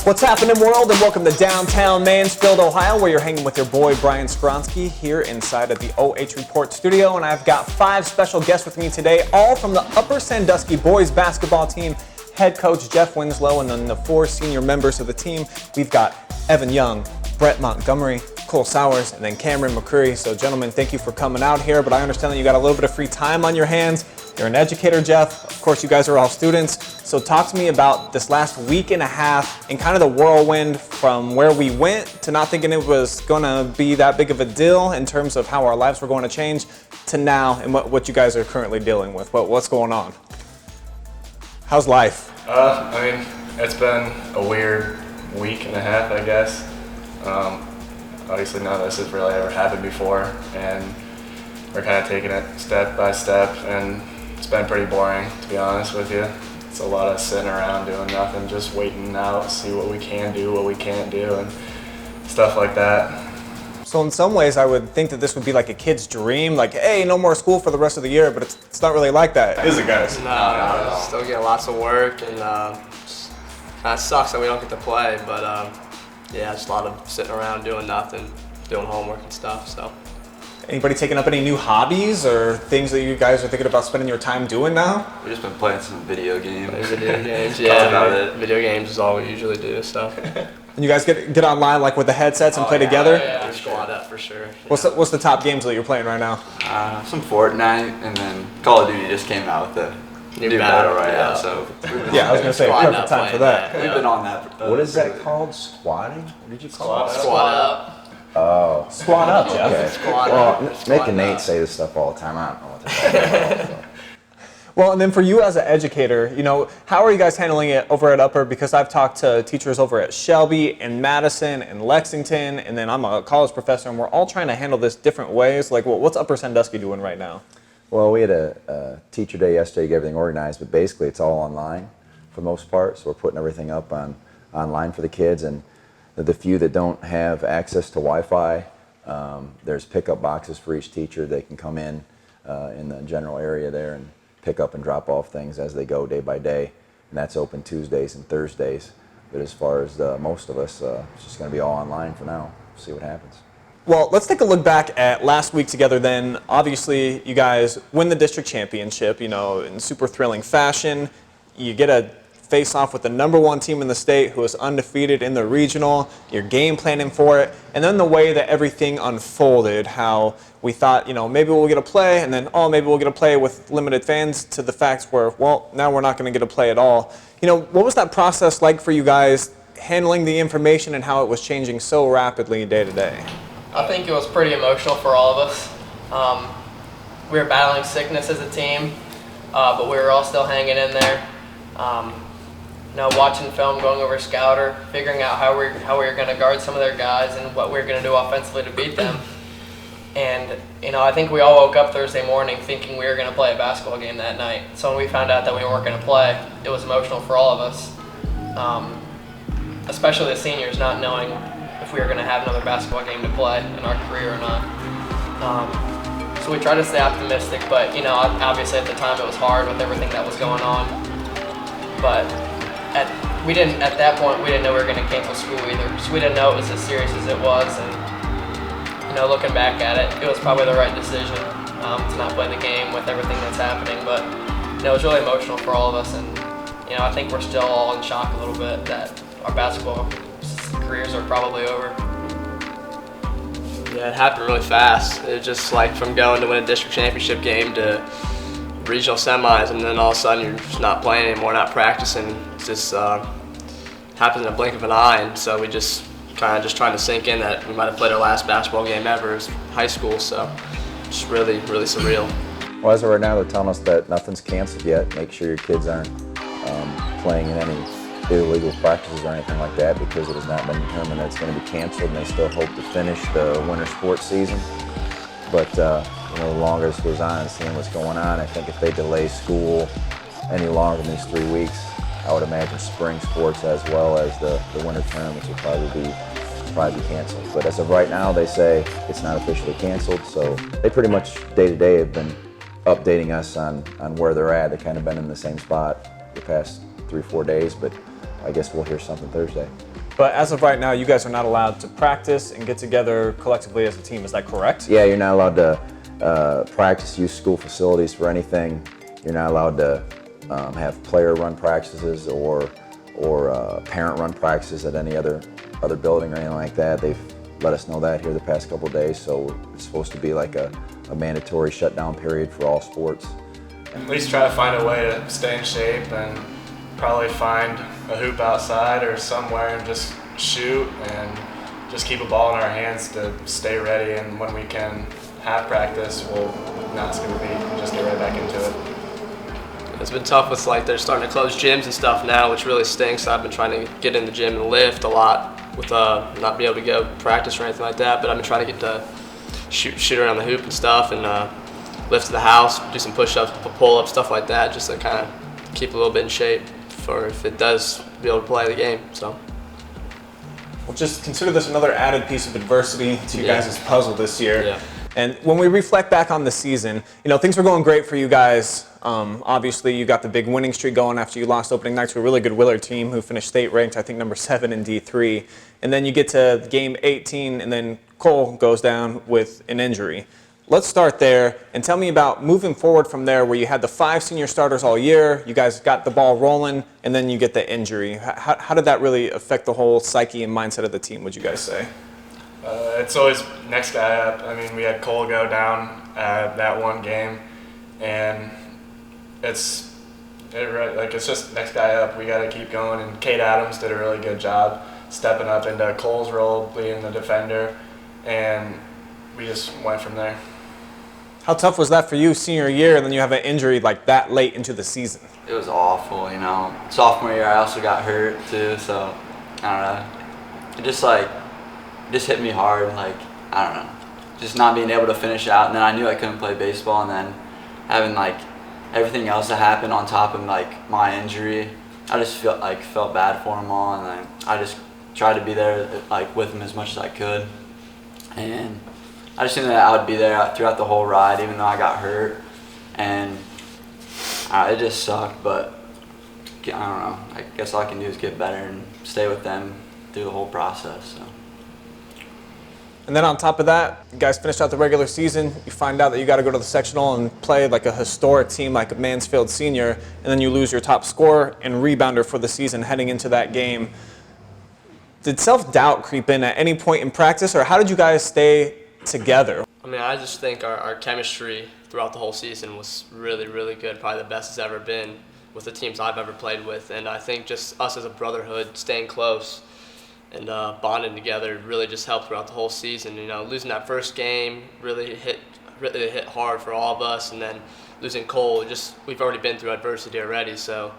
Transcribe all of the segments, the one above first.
What's happening, world, and welcome to downtown Mansfield, Ohio, where you're hanging with your boy Brian Skowronski here inside of the OH.Report studio, and I've got 5 special guests with me today, all from the Upper Sandusky boys basketball team. Head coach Jeff Winslow, and then the 4 senior members of the team. We've got Evan Young, Brett Montgomery, Cole Sowers, and then Cameron McCreary. So, gentlemen, thank you for coming out here, but I understand that you got a little bit of free time on your hands. You're an educator, Jeff. Of course, you guys are all students. So talk to me about this last week and a half and kind of the whirlwind from where we went to not thinking it was going to be that big of a deal in terms of how our lives were going to change to now and what you guys are currently dealing with. What's going on? How's life? It's been a weird week and a half, I guess. Obviously, none of this has really ever happened before, and we're kind of taking it step by step, and it's been pretty boring, to be honest with you. It's a lot of sitting around doing nothing, just waiting out, see what we can do, what we can't do, and stuff like that. So in some ways, I would think that this would be like a kid's dream, like, hey, no more school for the rest of the year, but it's not really like that, is it, guys? No, still getting lots of work, and kind of sucks that we don't get to play, but yeah, just a lot of sitting around doing nothing, doing homework and stuff, so. Anybody taking up any new hobbies or things that you guys are thinking about spending your time doing now? We've just been playing some video games. Video games, yeah. Video games is all we usually do, so. And you guys get online like with the headsets and play together? Yeah, we squad up for sure. What's the top games that you're playing right now? Some Fortnite, and then Call of Duty just came out with the new Battle Royale, so. Yeah, I was going to say, perfect time for that. We've been on that. What is that called? Squatting? What did you call it? Squad up. Oh. Squat up, Jeff. Okay. Squad Well, up. making Nate say this stuff all the time, I don't know what to talk about. So. Well, and then for you as an educator, how are you guys handling it over at Upper? Because I've talked to teachers over at Shelby and Madison and Lexington, and then I'm a college professor, and we're all trying to handle this different ways. Like, what's Upper Sandusky doing right now? Well, we had a teacher day yesterday, get everything organized, but basically it's all online for the most part, so we're putting everything up online for the kids, and the few that don't have access to Wi-Fi, there's pickup boxes for each teacher. They can come in the general area there and pick up and drop off things as they go day by day, and that's open Tuesdays and Thursdays. But as far as most of us, it's just going to be all online for now. See what happens. Well, let's take a look back at last week together then. Obviously, you guys win the district championship, in super thrilling fashion. You get a face-off with the #1 team in the state who is undefeated in the regional. You're game planning for it. And then the way that everything unfolded, how we thought, maybe we'll get a play, and then, maybe we'll get a play with limited fans, to the fact where, well, now we're not going to get a play at all. What was that process like for you guys, handling the information and how it was changing so rapidly day to day? I think it was pretty emotional for all of us. We were battling sickness as a team, but we were all still hanging in there. Watching film, going over Scouter, figuring out how we were going to guard some of their guys and what we were going to do offensively to beat them. And, I think we all woke up Thursday morning thinking we were going to play a basketball game that night. So when we found out that we weren't going to play, it was emotional for all of us, especially the seniors, not knowing if we were going to have another basketball game to play in our career or not. So we tried to stay optimistic, but, obviously at the time it was hard with everything that was going on. But at that point, we didn't know we were going to cancel school either. So we didn't know it was as serious as it was. And, looking back at it, it was probably the right decision to not play the game with everything that's happening. But, it was really emotional for all of us. And, I think we're still all in shock a little bit that our basketball careers are probably over. Yeah, it happened really fast. It was just like from going to win a district championship game to regional semis, and then all of a sudden you're just not playing anymore, not practicing. It just happens in a blink of an eye, and so we just kind of trying to sink in that we might have played our last basketball game ever as high school, so it's really, really surreal. Well, as of right now, they're telling us that nothing's canceled yet. Make sure your kids aren't playing in any illegal practices or anything like that, because it has not been determined that it's going to be canceled, and they still hope to finish the winter sports season. But the longer this goes on and seeing what's going on, I think if they delay school any longer than these 3 weeks, I would imagine spring sports as well as the winter tournaments will probably be canceled. But as of right now, they say it's not officially canceled, so they pretty much day to day have been updating us on where they're at. They've kind of been in the same spot the past 3 or 4 days, but I guess we'll hear something Thursday. But as of right now, you guys are not allowed to practice and get together collectively as a team. Is that correct? Yeah, you're not allowed to practice, use school facilities for anything. You're not allowed to have player-run practices or parent-run practices at any other building or anything like that. They've let us know that here the past couple of days, so it's supposed to be like a mandatory shutdown period for all sports. At least try to find a way to stay in shape and probably find a hoop outside or somewhere and just shoot and just keep a ball in our hands to stay ready, and when we can have practice, we'll not skip a beat and just get right back into it. It's been tough with they're starting to close gyms and stuff now, which really stinks. I've been trying to get in the gym and lift a lot with not being able to go practice or anything like that, but I've been trying to get to shoot around the hoop and stuff and lift to the house, do some push-ups, pull-ups, stuff like that, just to kind of keep a little bit in shape for if it does be able to play the game. So. Well, just consider this another added piece of adversity to you guys' puzzle this year. Yeah. And when we reflect back on the season, things were going great for you guys. Obviously, you got the big winning streak going after you lost opening night to a really good Willard team who finished state ranked, I think, number 7 in D3. And then you get to game 18, and then Cole goes down with an injury. Let's start there and tell me about moving forward from there, where you had the 5 senior starters all year, you guys got the ball rolling, and then you get the injury. How did that really affect the whole psyche and mindset of the team, would you guys say? It's always next guy up. I mean, we had Cole go down that one game, and it's just next guy up. We got to keep going, and Kate Adams did a really good job stepping up into Cole's role, being the defender, and we just went from there. How tough was that for you senior year, and then you have an injury like that late into the season? It was awful, Sophomore year I also got hurt too, so I don't know. It just hit me hard, I don't know. Just not being able to finish out, and then I knew I couldn't play baseball, and then having everything else that happened on top of my injury, I just felt bad for them all, and I just tried to be there with them as much as I could. And I just knew that I would be there throughout the whole ride, even though I got hurt, and it just sucked. But I don't know. I guess all I can do is get better and stay with them through the whole process. So. And then on top of that, you guys finished out the regular season. You find out that you got to go to the sectional and play like a historic team like Mansfield Senior, and then you lose your top scorer and rebounder for the season heading into that game. Did self-doubt creep in at any point in practice, or how did you guys stay together? I mean, I just think our chemistry throughout the whole season was really, really good, probably the best it's ever been with the teams I've ever played with. And I think just us as a brotherhood, staying close and bonding together really just helped throughout the whole season. Losing that first game really hit hard for all of us, and then losing Cole, we've already been through adversity already. So,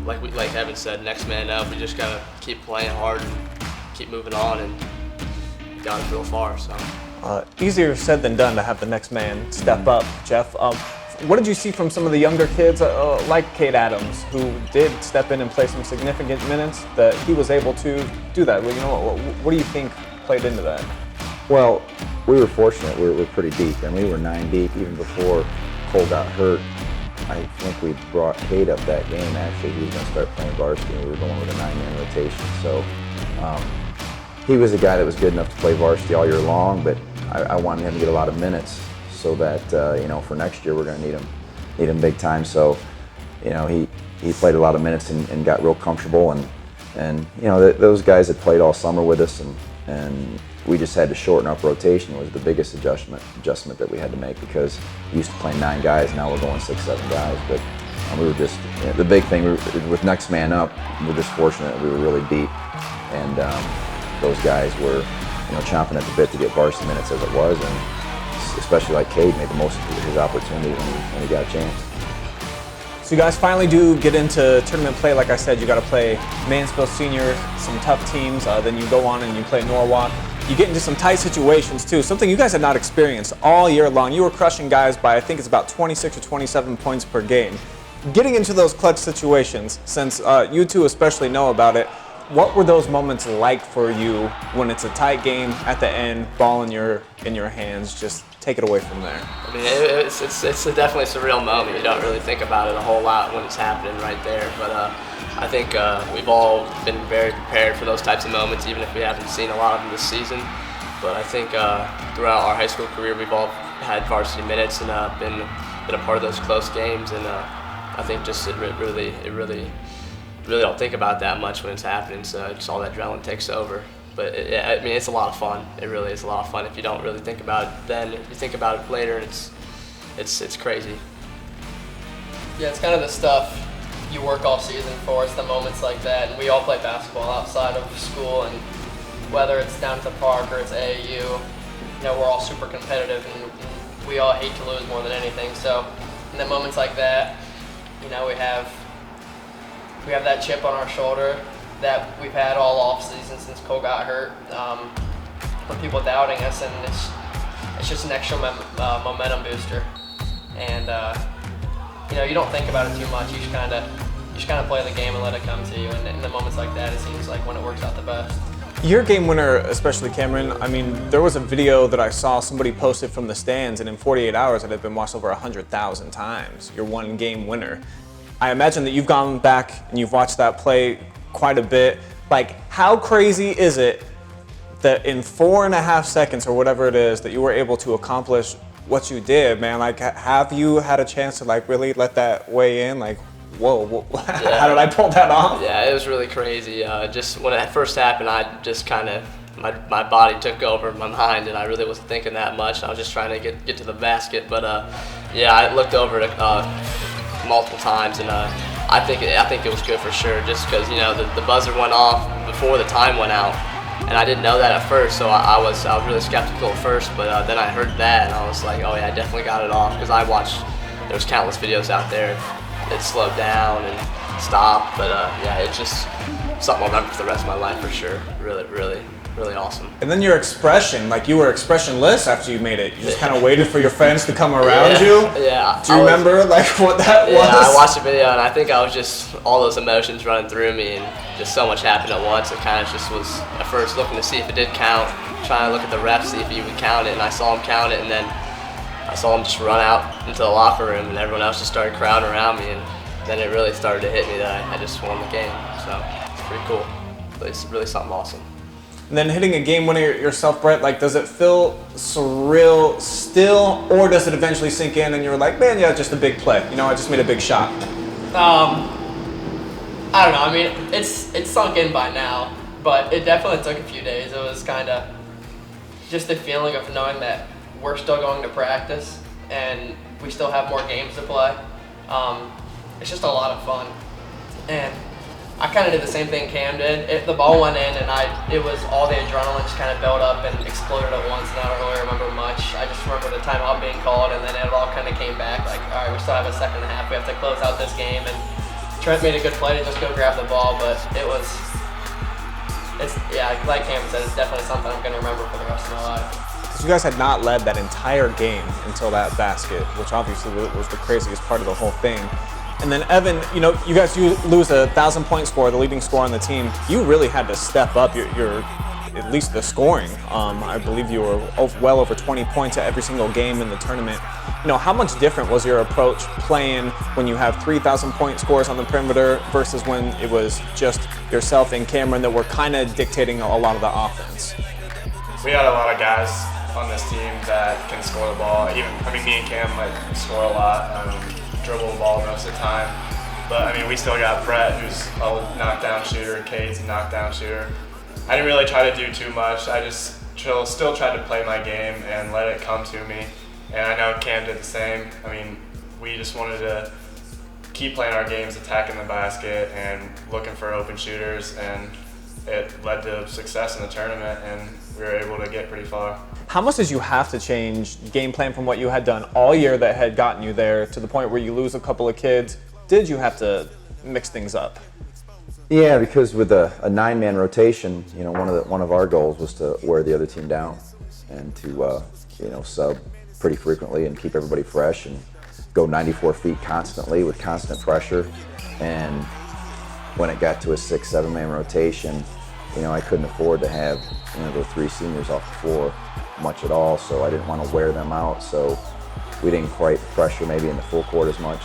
like Evan said, next man up. We just gotta keep playing hard and keep moving on, and got it real far. So. Easier said than done to have the next man step up, Jeff. What did you see from some of the younger kids like Kate Adams, who did step in and play some significant minutes, that he was able to do that? What do you think played into that? Well, we were fortunate. We were pretty deep, and we were 9 deep even before Cole got hurt. I think we brought Kate up that game. Actually, he was going to start playing varsity, and we were going with a 9-man rotation. So he was a guy that was good enough to play varsity all year long, but I wanted him to get a lot of minutes so that for next year we're going to need him big time. So he played a lot of minutes and got real comfortable, and those guys had played all summer with us, and we just had to shorten up rotation. Was the biggest adjustment that we had to make, because we used to play 9 guys, now we're going 6-7 guys. But we were just the big thing with next man up. We're just fortunate we were really deep, and those guys were chomping at the bit to get varsity minutes as it was, and especially like Cade made the most of his opportunity when he got a chance. So you guys finally do get into tournament play. Like I said, you got to play Mansfield Senior, some tough teams. Then you go on and you play Norwalk. You get into some tight situations too, something you guys had not experienced all year long. You were crushing guys by, I think it's about 26 or 27 points per game. Getting into those clutch situations, since you two especially know about it, what were those moments like for you when it's a tight game at the end, ball in your hands? Just take it away from there. I mean, it's definitely a surreal moment. You don't really think about it a whole lot when it's happening right there. But I think we've all been very prepared for those types of moments, even if we haven't seen a lot of them this season. But I think throughout our high school career, we've all had varsity minutes and been a part of those close games. And I think just it really don't think about that much when it's happening. So just all that adrenaline takes over. But I mean, it's a lot of fun. It really is a lot of fun if you don't really think about it then. If you think about it later, and it's crazy. Yeah, it's kind of the stuff you work all season for. It's the moments like that, and we all play basketball outside of school, and whether it's down at the park or it's AAU, we're all super competitive, and we all hate to lose more than anything. So in the moments like that, we have that chip on our shoulder that we've had all off season since Cole got hurt, from people doubting us, and it's just an extra momentum booster. And you don't think about it too much. You just kind of play the game and let it come to you. And in the moments like that, it seems like when it works out the best. Your game winner, especially Cameron, I mean, there was a video that I saw somebody posted from the stands, and in 48 hours it had been watched over 100,000 times. Your one game winner. I imagine that you've gone back and you've watched that play quite a bit. Like, how crazy is it that in 4.5 seconds or whatever it is that you were able to accomplish what you did, man? Like, have you had a chance to really let that weigh in? Like, whoa, yeah. How did I pull that off? Yeah, it was really crazy. Just when it first happened, I just kind of, my body took over my mind, and I really wasn't thinking that much. I was just trying to get to the basket. But yeah, I looked over it multiple times, and I think it was good for sure, just because the buzzer went off before the time went out. And I didn't know that at first, so I was really skeptical at first, but then I heard that, and I was like, oh yeah, I definitely got it off, because I watched, there's countless videos out there. It slowed down and stopped, but yeah, it's just something I'll remember for the rest of my life for sure. Really awesome. And then your expression, like you were expressionless after you made it. You just kind of waited for your friends to come around you? Yeah. Do you remember what that was? Yeah, I watched the video, and I think I was just, all those emotions running through me, and just so much happened at once. It kind of just was, at first, looking to see if it did count, trying to look at the ref, see if he would count it, and I saw him count it, and then I saw him just run out into the locker room, and everyone else just started crowding around me, and then it really started to hit me that I just won the game. So it's pretty cool. But it's really something awesome. And then hitting a game winner yourself, Brett, like, does it feel surreal still, or does it eventually sink in and you're like, man, yeah, just a big play. I just made a big shot. I don't know. I mean, it's sunk in by now, but it definitely took a few days. It was kind of just the feeling of knowing that we're still going to practice and we still have more games to play. It's just a lot of fun. And I kind of did the same thing Cam did. The ball went in, and it was all the adrenaline just kind of built up and exploded at once, and I don't really remember much. I just remember the timeout being called, and then it all kind of came back. Like, all right, we still have a second and a half. We have to close out this game. And Trent made a good play to just go grab the ball, but like Cam said, it's definitely something I'm going to remember for the rest of my life. You guys had not led that entire game until that basket, which obviously was the craziest part of the whole thing. And then Evan, you guys lose a 1,000-point score, the leading scorer on the team. You really had to step up your at least the scoring. I believe you were well over 20 points at every single game in the tournament. How much different was your approach playing when you have 3,000-point scores on the perimeter versus when it was just yourself and Cameron that were kind of dictating a lot of the offense? We had a lot of guys on this team that can score the ball. Me and Cam score a lot. Dribble the ball most of the time. But we still got Brett, who's a knockdown shooter, and Cade's a knockdown shooter. I didn't really try to do too much. I just still tried to play my game and let it come to me. And I know Cam did the same. We just wanted to keep playing our games, attacking the basket and looking for open shooters, and it led to success in the tournament, and we were able to get pretty far. How much did you have to change game plan from what you had done all year that had gotten you there to the point where you lose a couple of kids? Did you have to mix things up? Yeah, because with a 9-man rotation, one of our goals was to wear the other team down and to sub pretty frequently and keep everybody fresh and go 94 feet constantly with constant pressure. And when it got to a 6-7-man rotation, I couldn't afford to have the 3 seniors off the floor much at all, so I didn't want to wear them out. So we didn't quite pressure maybe in the full court as much.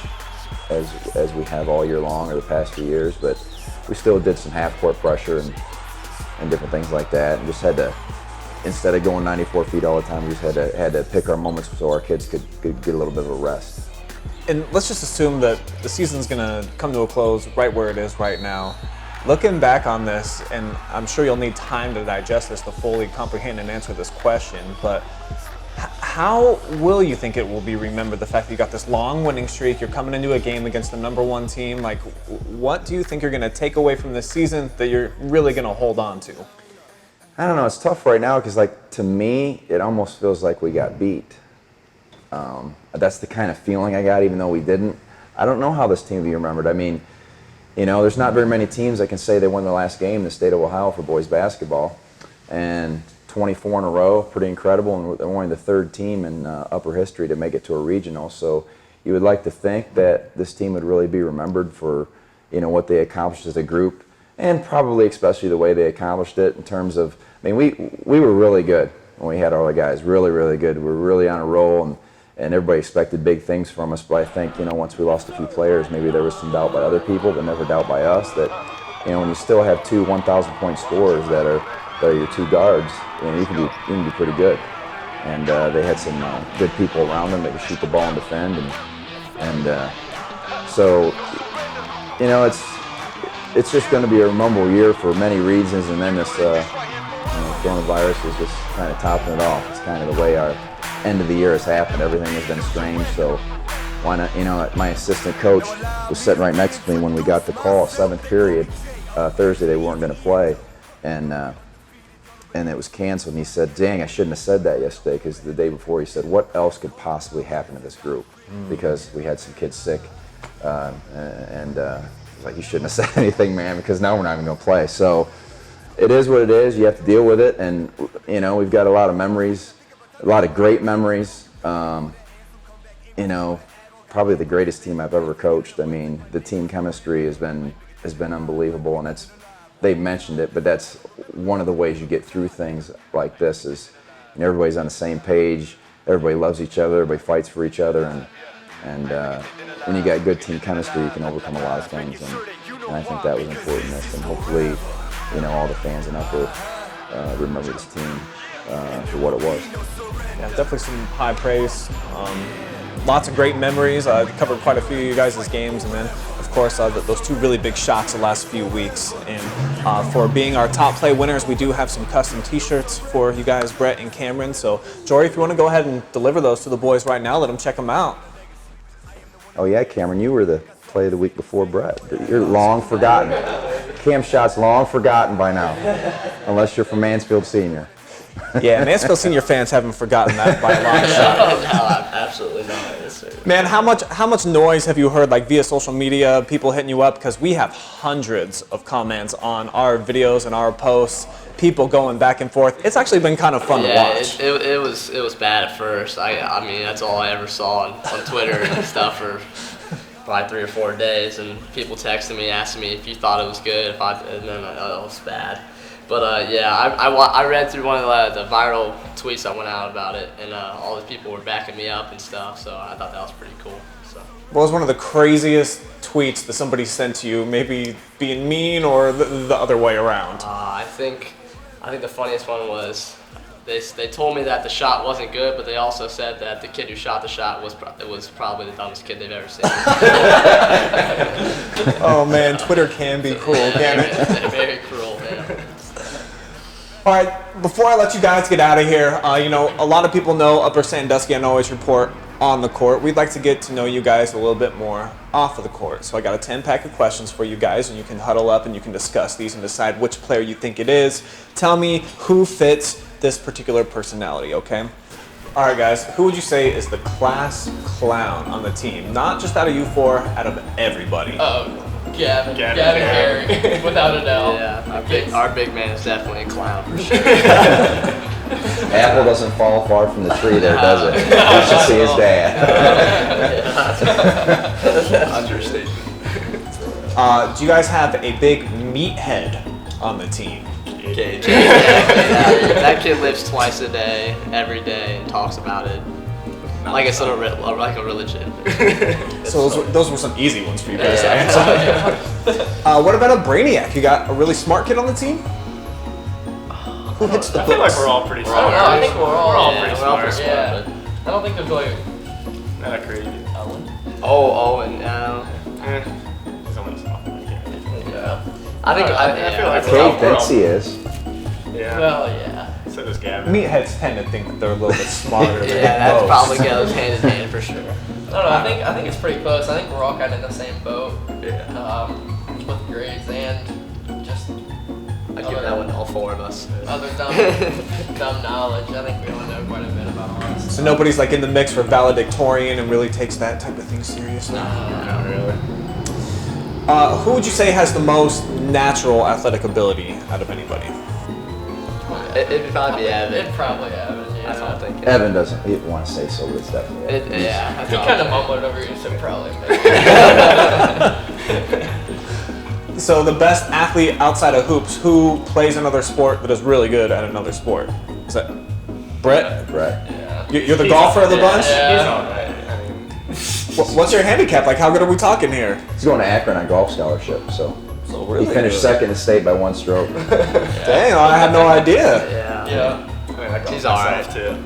as we have all year long or the past few years, but we still did some half-court pressure and different things like that, and just had to, instead of going 94 feet all the time, we just had to pick our moments so our kids could get a little bit of a rest. And let's just assume that the season's going to come to a close right where it is right now. Looking back on this, and I'm sure you'll need time to digest this to fully comprehend and answer this question, but how will you think it will be remembered, the fact that you got this long winning streak, you're coming into a game against the #1 team? Like, what do you think you're going to take away from this season that you're really going to hold on to? I don't know, it's tough right now because, like, to me, it almost feels like we got beat. That's the kind of feeling I got, even though we didn't. I don't know how this team will be remembered. I mean, you know, there's not very many teams that can say they won their last game in the state of Ohio for boys basketball. And 24 in a row, pretty incredible, and they're only the third team in upper history to make it to a regional. So you would like to think that this team would really be remembered for, you know, what they accomplished as a group, and probably especially the way they accomplished it in terms of, I mean, we were really good when we had all the guys, really, really good. We were really on a roll, and everybody expected big things from us. But I think, you know, once we lost a few players, maybe there was some doubt by other people, but never doubt by us that, you know, when you still have two 1,000-point scorers that are your two guards, you know, you can be pretty good. And they had some good people around them that could shoot the ball and defend, and so, you know, it's just going to be a memorable year for many reasons. And then this coronavirus is just kind of topping it off. It's kind of the way our end of the year has happened. Everything has been strange, so why not? You know, my assistant coach was sitting right next to me when we got the call, 7th period, Thursday. They weren't going to play, and it was canceled. And he said, "Dang, I shouldn't have said that yesterday," because the day before he said, "What else could possibly happen to this group?" Because we had some kids sick, and like, "You shouldn't have said anything, man, because now we're not even going to play." So it is what it is. You have to deal with it, and you know, we've got a lot of memories. A lot of great memories. You know, probably the greatest team I've ever coached. I mean, the team chemistry has been unbelievable, and they've mentioned it, but that's one of the ways you get through things like this is, you know, everybody's on the same page, everybody loves each other, everybody fights for each other, and when you got good team chemistry, you can overcome a lot of things, and I think that was important in this, and hopefully, you know, all the fans in Upper remember this team for what it was. Yeah, definitely some high praise. Lots of great memories. I covered quite a few of you guys' games, and then, of course, those two really big shots the last few weeks. And for being our top play winners, we do have some custom T-shirts for you guys, Brett and Cameron. So, Jory, if you want to go ahead and deliver those to the boys right now, let them check them out. Oh yeah, Cameron, you were the play of the week before Brett. You're long forgotten. Cam Shot's long forgotten by now, unless you're from Mansfield Senior. Yeah, Mansfield Senior fans haven't forgotten that by a long shot. No, absolutely not. Yes, sir. Man, how much noise have you heard, like, via social media, people hitting you up? Because we have hundreds of comments on our videos and our posts, people going back and forth. It's actually been kind of fun to watch. It was bad at first. I mean, that's all I ever saw on Twitter and stuff for probably 3 or 4 days, and people texting me, asking me if you thought it was good, and then it was bad. But yeah, I read through one of the viral tweets that went out about it, and all the people were backing me up and stuff, so I thought that was pretty cool. So. What was one of the craziest tweets that somebody sent to you, maybe being mean or the other way around? I think the funniest one was they told me that the shot wasn't good, but they also said that the kid who shot the shot was probably the dumbest kid they've ever seen. Oh man, Twitter can be cruel, can it? Very cruel, man. All right, before I let you guys get out of here, you know, a lot of people know Upper Sandusky and OH.Report on the court. We'd like to get to know you guys a little bit more off of the court. So I got a 10-pack of questions for you guys, and you can huddle up and you can discuss these and decide which player you think it is. Tell me who fits this particular personality, okay? All right, guys, who would you say is the class clown on the team? Not just out of you four, out of everybody. Gavin Carey, without a doubt. Yeah, our big man is definitely a clown for sure. Apple doesn't fall far from the tree there, does it? You should see his dad. Understatement. Do you guys have a big meathead on the team? Okay, that kid lives twice a day, every day, and talks about it. like it's like a religion. So those were some easy ones for you guys to answer. What about a brainiac? You got a really smart kid on the team? Who hits the I feel like books? we're all pretty smart. I think we're all pretty we're all smart. pretty Yeah. I don't think there's really. Not a crazy. And He's only sophomore. Yeah. I think I feel like Kate Betsy is. Yeah. Well, yeah. So does Gavin. Meatheads tend to think that they're a little bit smarter than yeah, that most. probably goes hand in hand for sure. I don't know. I think it's pretty close. I think we're all kind of in the same boat. Yeah. With grades and just I'd give that one to all four of us. other dumb knowledge. I think we all know quite a bit about all this. So nobody's like in the mix for valedictorian and really takes that type of thing seriously? Not really. Who would you say has the most natural athletic ability out of anybody? It'd probably be Evan. It'd probably Evan, That's what I'm yeah. thinking. Evan doesn't want to say so, but it's definitely Evan. That's He all. kind of mumbled over you, so probably. So the best athlete outside of hoops, who plays another sport that is really good at another sport? Is that Brett? Right. Yeah. You're the golfer of the bunch? Yeah. He's alright. I mean, What's your handicap? Like, how good are we talking here? He's going to Akron on golf scholarship, so really he finished good. second in state by 1 stroke. Dang, I had no idea. Yeah. Yeah. I mean, I golf He's myself alright. too.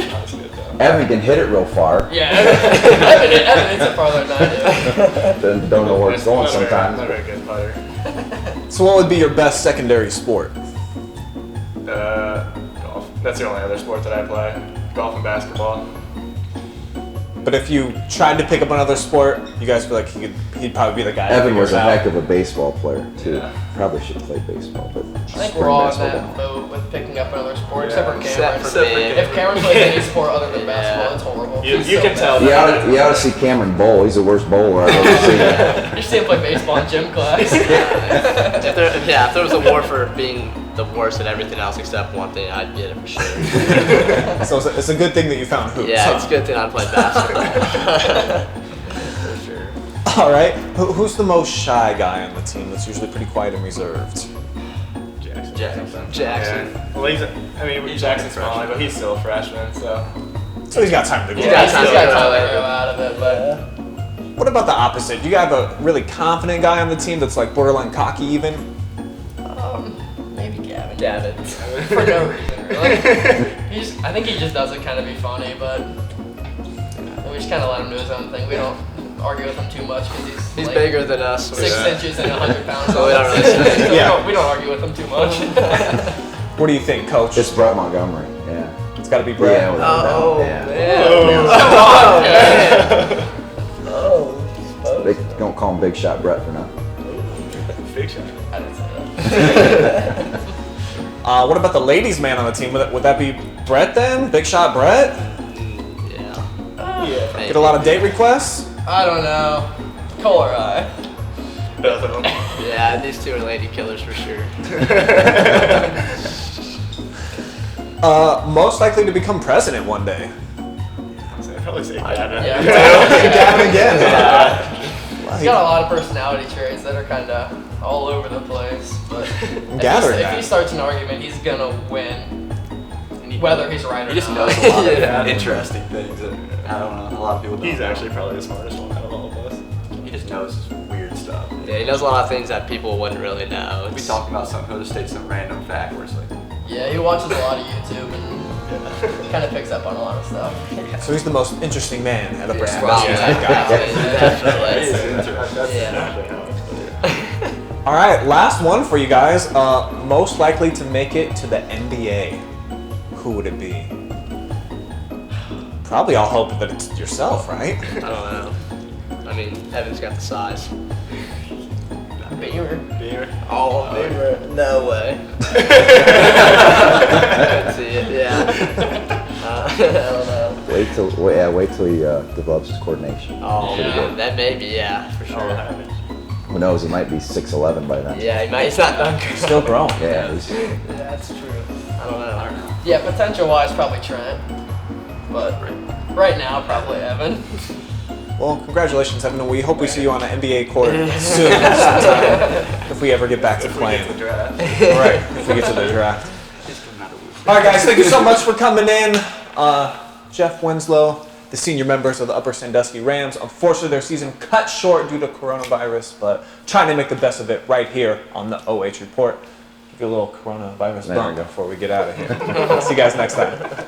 That's good though. Evan can hit it real far. Yeah. Evan hits it farther than I do. Don't know where it's going Not a sometimes. very good putter. So what would be your best secondary sport? Golf. That's the only other sport that I play. Golf and basketball. But if you tried to pick up another sport, you guys feel like he'd probably be the guy. to Evan figure was it a out. heck of a baseball player too. Yeah. Probably should have played baseball, but I think we're all in that boat with picking up another sport, except for Cameron. Except for me. If Cameron plays any sport other than basketball, it's horrible. You He's can so tell bad. you ought to see Cameron bowl. He's the worst bowler I've ever seen. You see him play baseball in gym class. If there was a war for being the worst at everything else except one thing, I'd get it for sure. So it's a good thing that you found hoops. Yeah, huh? it's a good thing I played basketball. For sure. All right. Who's the most shy guy on the team that's usually pretty quiet and reserved? Jackson. Jackson. Yeah. Well, Jackson's smaller, but he's still a freshman, so. So he's got time to grow. He's got time to grow out of it, but What about the opposite? Do you have a really confident guy on the team that's like borderline cocky even? maybe Gavin. Gavin. For no reason, really. I think he just does it kind of be funny, but we just kind of let him do his own thing. We don't argue with him too much because He's like bigger than us. 6 inches and 100 pounds. So we don't really So Yeah. we don't argue with him too much. What do you think, Coach? It's Brett Montgomery. Yeah. It's got to be Brett. Yeah, Oh, yeah. man. They don't call him Big Shot Brett for nothing. Big shot. I didn't say What about the ladies' man on the team? Would that be Brett then? Big shot Brett? Yeah. Get a lot of date requests? that. I don't know. Cole or I. Both of them. Yeah, these two are lady killers for sure. Most likely to become president one day. I'd probably say Gavin. Yeah. Gavin again. He's got a lot of personality traits that are kind of all over the place. But gathering if that. he starts an argument, he's gonna win, whether he's right or He just not. knows a lot of Yeah. interesting things that I don't know. A lot of people don't. He's know. actually probably the smartest one out of all of us. He just knows weird stuff. Yeah, he knows a lot of things that people wouldn't really know. We talk about something, he'll just state some random fact where it's like, Yeah, he watches a lot of YouTube and kind of picks up on a lot of stuff. So he's the most interesting man at Upper Yeah, Sandusky. definitely. That's Yeah. exactly how I put it. All right, last one for you guys. Most likely to make it to the NBA. Who would it be? Probably all hope that it's yourself, right? I don't know. I mean, Evan's got the size. Beamer. Oh, no way. Let's see it, yeah. I don't know. Wait till he develops his coordination. Oh, man, that may be, yeah, for sure. Who knows? He might be 6'11" by then. Yeah, he's not done. Still growing. Yeah. He's, Yeah, that's true. I don't know. Yeah, potential-wise, probably Trent. But right now, probably Evan. Well, congratulations, Evan. We hope we see you on an NBA court soon, sometime, if we ever get back to playing. Right, if we get to the draft. All right, guys, thank you so much for coming in. Jeff Winslow, the senior members of the Upper Sandusky Rams. Unfortunately, their season cut short due to coronavirus, but trying to make the best of it right here on the OH Report. Give you a little coronavirus bump before we get out of here. See you guys next time.